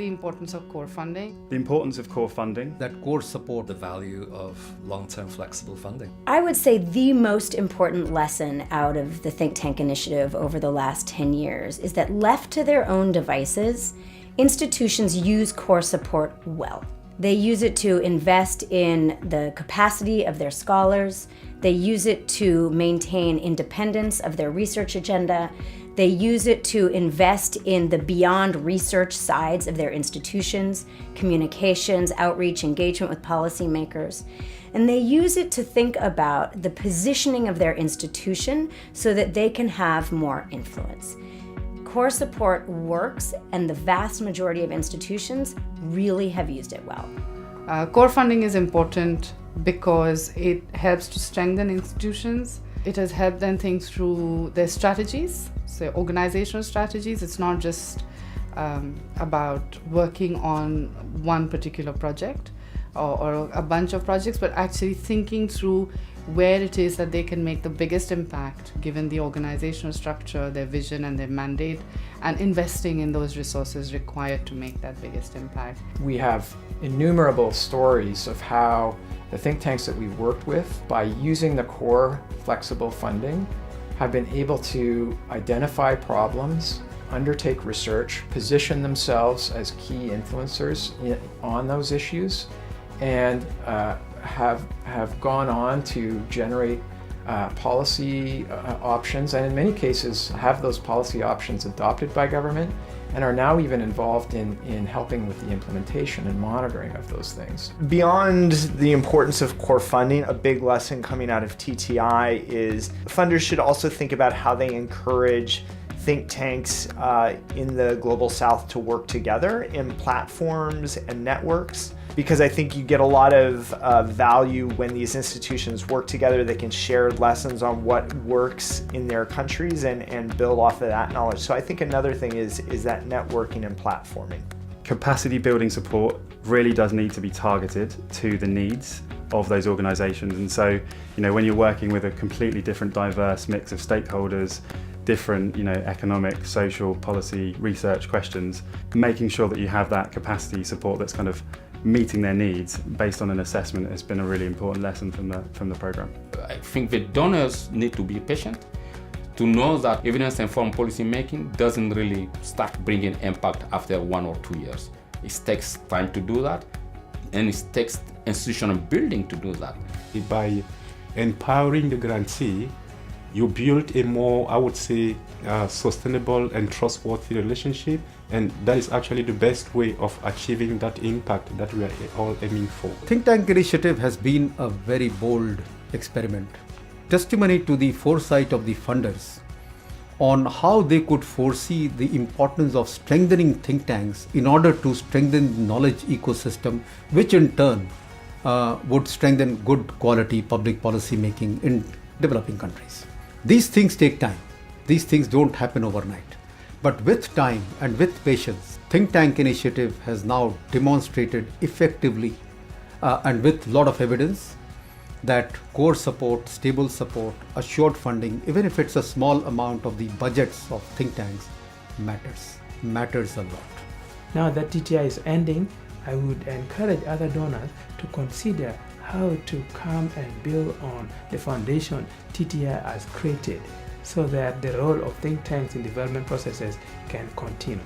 importance of core funding. The importance of core funding. That core support. The value of long-term flexible funding. I would say the most important lesson out of the think tank initiative over the last 10 years is that left to their own devices, institutions use core support well. They use it to invest in the capacity of their scholars. They use it to maintain independence of their research agenda. They use it to invest in the beyond research sides of their institutions, communications, outreach, engagement with policymakers. And they use it to think about the positioning of their institution so that they can have more influence. Core support works, and the vast majority of institutions really have used it well. Core funding is important because it helps to strengthen institutions. It has helped them think through their strategies, so organizational strategies. It's not just about working on one particular project or a bunch of projects, but actually thinking through where it is that they can make the biggest impact given the organizational structure, their vision and their mandate, and investing in those resources required to make that biggest impact. We have innumerable stories of how the think tanks that we've worked with, by using the core flexible funding, have been able to identify problems, undertake research, position themselves as key influencers on those issues, and have gone on to generate policy options, and in many cases have those policy options adopted by government, and are now even involved in helping with the implementation and monitoring of those things. Beyond the importance of core funding, a big lesson coming out of TTI is funders should also think about how they encourage think tanks in the Global South to work together in platforms and networks, because I think you get a lot of value when these institutions work together. They can share lessons on what works in their countries and build off of that knowledge. So I think another thing is that networking and platforming. Capacity building support really does need to be targeted to the needs of those organizations. And so, when you're working with a completely different, diverse mix of stakeholders, different, economic, social, policy, research questions, making sure that you have that capacity support that's kind of meeting their needs based on an assessment has been a really important lesson from the program. I think the donors need to be patient to know that evidence-informed policy making doesn't really start bringing impact after 1 or 2 years. It takes time to do that, and it takes institutional building to do that. By empowering the grantee, you build a more, I would say, sustainable and trustworthy relationship, and that is actually the best way of achieving that impact that we are all aiming for. Think Tank Initiative has been a very bold experiment, testimony to the foresight of the funders on how they could foresee the importance of strengthening think tanks in order to strengthen the knowledge ecosystem, which in turn would strengthen good quality public policy making in developing countries. These things take time. These things don't happen overnight. But with time and with patience, Think Tank Initiative has now demonstrated effectively and with a lot of evidence that core support, stable support, assured funding, even if it's a small amount of the budgets of think tanks, matters a lot. Now that TTI is ending, I would encourage other donors to consider how to come and build on the foundation TTI has created so that the role of think tanks in development processes can continue.